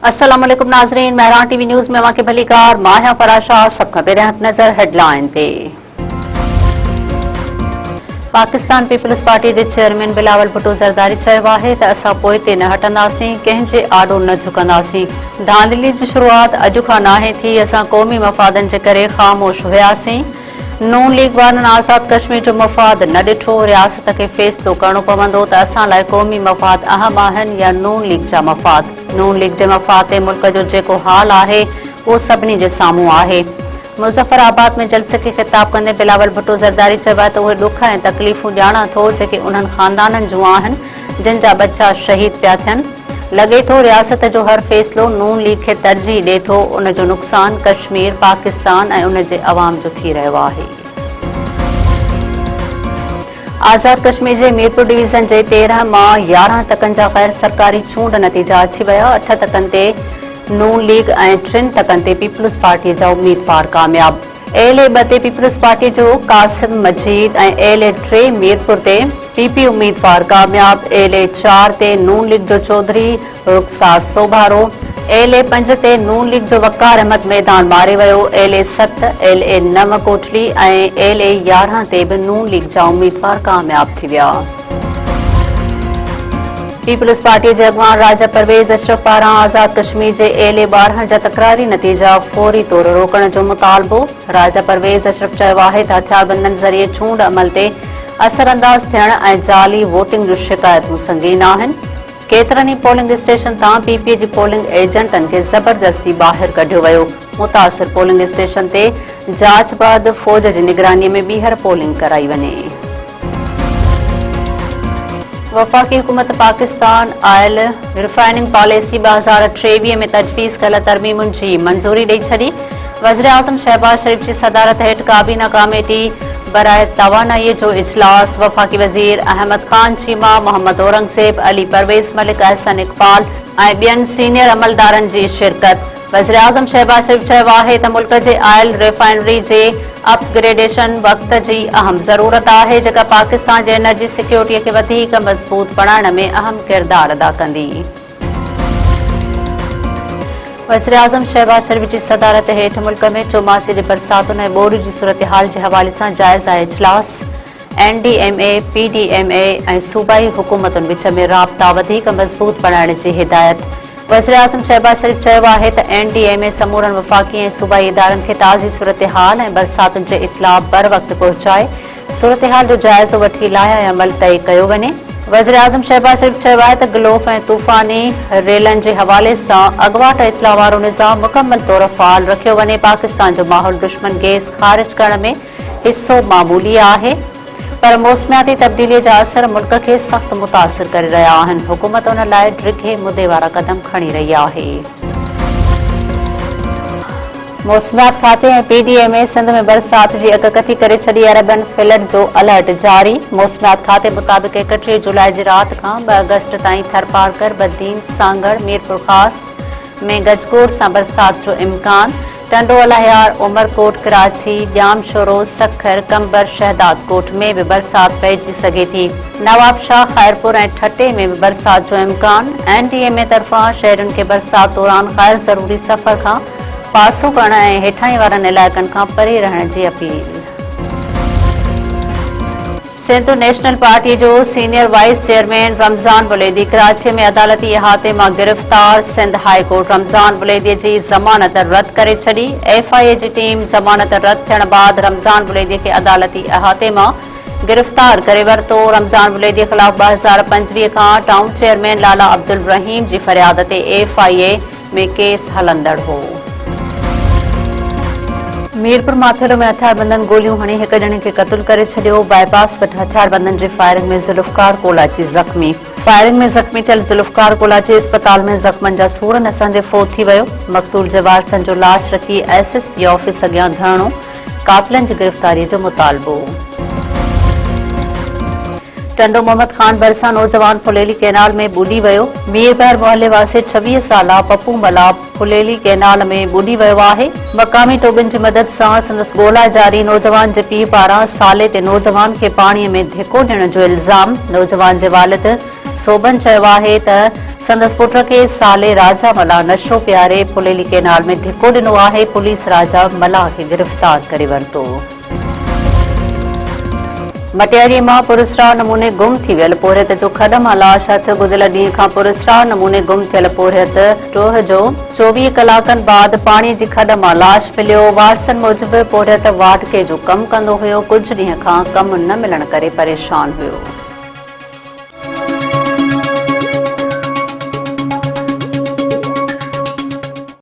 अस्सलाम वालेकुम नाजरीन, महरान टीवी न्यूज़ में वाक़े भलीकार माहिया फराशा सब खबर नज़र हेडलाइन ते। पाकिस्तान पीपल्स पार्टी के चेयरमैन बिलावल भुट्टो ज़रदारी चयो आहे त असां पोइ ते न हटंदासीं, कंहिंजे आॾो न झुकंदासीं। धांधली जी शुरूआत अॼु खां नाहे थी, असां क़ौमी मफ़ादनि जे करे ख़ामोश हुयासीं। नून लीग वारनि आज़ाद कश्मीर जो मफ़ाद न ॾिठो, रियासत खे फ़ैसिलो करणो पवंदो त असां लाइ क़ौमी मफ़ाद अहम आहिनि या नून लीग जा मफ़ाद। नून लीग जे मफ़ाद ते मुल्क जो जेको हाल आहे उहो सभिनी जे साम्हूं आहे। मुज़फ़राबाद में जलसे खे ख़िताब कंदे बिलावल भुट्टो ज़रदारी चयो आहे त उहे ॾुख ऐं तकलीफ़ूं ॼाणा थो जेके उन्हनि ख़ानदाननि जूं आहिनि जिन जा बच्चा शहीद पिया थियनि। लॻे थो रियासत जो हर फ़ैसिलो नून लीग खे तरजीह ॾिए थो, उन जो नुक़सान कश्मीर, पाकिस्तान ऐं उन जे अवाम जो थी रहियो आहे। आज़ाद कश्मीर जे मीरपुर डिवीज़न जे 13 मां 11 तकनि जा गैर सरकारी चूंड नतीजा अची विया। 8 तकनि ते नून लीग ऐं 3 तकनि ते पीपल्स पार्टीअ जा उम्मीदवार कामयाब। एलए 2 ते पीपल्स पार्टी जो कासिम मजीद ऐं एलए 3 मीरपुर ते पीपी उम्मीदवार कामयाब। एलए 4 ते नून लीग जो चौधरी रुखसार सोभारो। एलए 5 ते नून लीग जो वक़ार अहमद मैदान मारे वियो। एलए 7, एलए 9 कोटली ऐं एलए 11 ते बि नून लीग जा उम्मीदवार कामयाब थी विया। पीपल्स पार्टी जे अॻवान राजा परवेज़ अशरफ पारां आज़ाद कश्मीर जे एलए 12 जा तकरारी नतीजा फौरी तौर रोकण जो मुतालबो। राजा परवेज़ अशरफ चयो आहे त हथियारबंदनि ज़रिए चूंड अमल ते असरअंदाज थियण ऐं जाली वोटिंग जूं शिकायतूं संगीन आहिनि। केतिरनि ई पोलिंग स्टेशन तां पीपीए जी पोलिंग एजेंटनि खे ज़बरदस्ती ॿाहिरि कढियो वियो। मुतासिर पोलिंग स्टेशन ते जांच बैदि फ़ौज जी निगरानीअ में ॿीहर पोलिंग कराई वञे। वफ़ाक़ी हुकूमत पाकिस्तान ऑयल रिफाइनिंग पॉलिसी 2023 में तजवीज़ कयल तरमीमुनि जी मंज़ूरी ॾेई छॾी। वज़ीर आज़म शहबाज शरीफ़ जी सदारत हेठि काबीना कमेटी बराए तवानाई जो इजलास। वफ़ाक़ी वज़ीर अहमद खान चीमा, मोहम्मद औरंगज़ेब, अली परवेज़ मलिक, अहसन इक़बाल ऐं ॿियनि सीनियर अमलदारनि जी शिरकत। वज़ीर आज़म शहबाज शरीफ़ चयो आहे त मुल्क जे ऑयल रिफाइनरी जे अपग्रेडेशन वक़्त जी अहम ज़रूरत आहे जेका पाकिस्तान जे एनर्जी सिक्योरिटीअ खे वधीक मज़बूत बणाइण में अहम किरदार अदा कंदी। वज़ीर आज़म शहबाज शरीफ़ जी सदारत हेठि मुल्क में चौमासे जे बरसातुनि ऐं ॿोॾि जी सूरतहाल जे हवाले सां जाइज़ा इजलास। एनडीएमए, पीडीएमए ऐं सूबाई हुकूमतुनि विच में राब्ता वधीक मज़बूत बणाइण जी हिदायत। वज़ीर आज़म शहबाज शरीफ़ चयो आहे त एनडीएमए समूरनि वफ़ाक़ी ऐं सूबाई इदारनि खे ताज़ी सूरतहाल ऐं बरसातुनि जे इतलाह बर वक़्तु पहुचाए सूरतहाल जो जाइज़ो वठी लाहे अमल तइ कयो वञे। वज़ीर आज़म शहबाज शरीफ़ चयो आहे त गिलोफ ऐं तूफ़ानी रेलनि जे हवाले सां अॻवाट इतलाह वारो निज़ाम मुकमल तौर फ़ाल रखियो वञे। पाकिस्तान जो माहौल दुश्मन गैस ख़ारिज करण में हिसो मामूली आहे, पर मौसमियाती तब्दीलीअ जा असर मुल्क खे सख़्त मुतासिर करे रहिया आहिनि। हुकूमत उन लाइ ड्रिघे मुदे वारा क़दम खणी रही आहे। मौसमियात खाते ऐं पीडीएमए सिंध में बरसात जी अॻकथी करे छॾी। अरबन फ्लड जो अलर्ट जारी। मौसमियात खाते मुताबिक़ 31 जुलाई जी राति खां 2 अगस्त ताईं थरपारकर, बदीन, सांगड़, मीरपुर ख़ास में गजगोड़ सां बरसात जो इम्कान। टंडो, अलाहियार, उमरकोट, कराची, ॼाम शोरो, सखर, कंबर, शहदादकोट में भी बरसात पइजी सघे थी। नवाबशाह, खैरपुर ऐं ठटे में भी बरसात जो इम्कान। एनडीएमए तरफ़ां शहरुनि खे बरसात दौरान गैर ज़रूरी सफ़र खां पासो करण ऐं हेठाणी वारनि इलाइक़नि खां परे रहण जी अपील। सिंध नेशनल पार्टी जो senior vice chairman Ramzan Buledi Karachi में अदालती इहाते मां गिरफ़्तार। सिंध हाई कोर्ट रमज़ान बुलैदी जी ज़मानत रद्द करे छॾी। एफआईए जी टीम ज़मानत रद्द थियण बाद रमज़ान बुलैदी खे अदालती इहाते मां गिरफ़्तार करे वरितो। रमज़ान बुलैदी ख़िलाफ़ 2025 खां टाउन चेयरमैन लाला अब्दुल रहीम जी फ़रियाद ते एफआईए में केस हलंदड़ हो। मीरपुर माथेड़ो में हथियारबंदनि गोलियूं हणी हिक ॼणे खे क़त्ल करे छॾियो। बाईपास वटि हथियारबंदनि जी फायरिंग में ज़ुल्फ़कार कोलाची ज़ख़्मी। फायरिंग में ज़ख़्मी थियल ज़ुल्फ़कार कोलाची अस्पताल में ज़ख़्मनि जा सूर नसण ते फ़ौत थी वियो। मक़तूल जे वारसनि जो लाश रखी एसएसपी ऑफिस अॻियां धरणो। कातिलनि जी गिरफ़्तारीअ जो मुतालबो। टंडो मोहम्मद खान भरिसां नौजवान फुलेली कैनाल में ॿुॾी वियो। मीरबहर मोहल्ले वासे 26 साला पप्पू मला फुलेली कैनाल में ॿुॾी वियो आहे। मक़ामी टोबिन जी मदद सां संदसि ॻोल्हा जारी। नौजवान जे पीउ पारां साले ते नौजवान खे पाणीअ में धिको ॾियण जो इल्ज़ाम। नौजवान जे वालिद सोबन चयो आहे त संदसि पुट खे साले राजा मला नशो पियारे पुलेली केनाल में धिको ॾिनो आहे। पुलिस राजा मला खे गिरफ़्तार करे वरितो। मटियारी मां पुरस्कार नमूने गुम थी वियल पोरियत जो खॾ मां लाश हथ गुज़िरियल ॾींहं खां पुरस्कार नमूने गुम थियल पोरियत टोह जो 24 कलाकनि बाद पाणीअ जी खॾ मां लाश मिलियो। वारसनि मूजिबि पोरियत वाटके जो कमु कंदो हुयो। कुझु ॾींहं खां कमु न मिलण करे परेशान हुयो।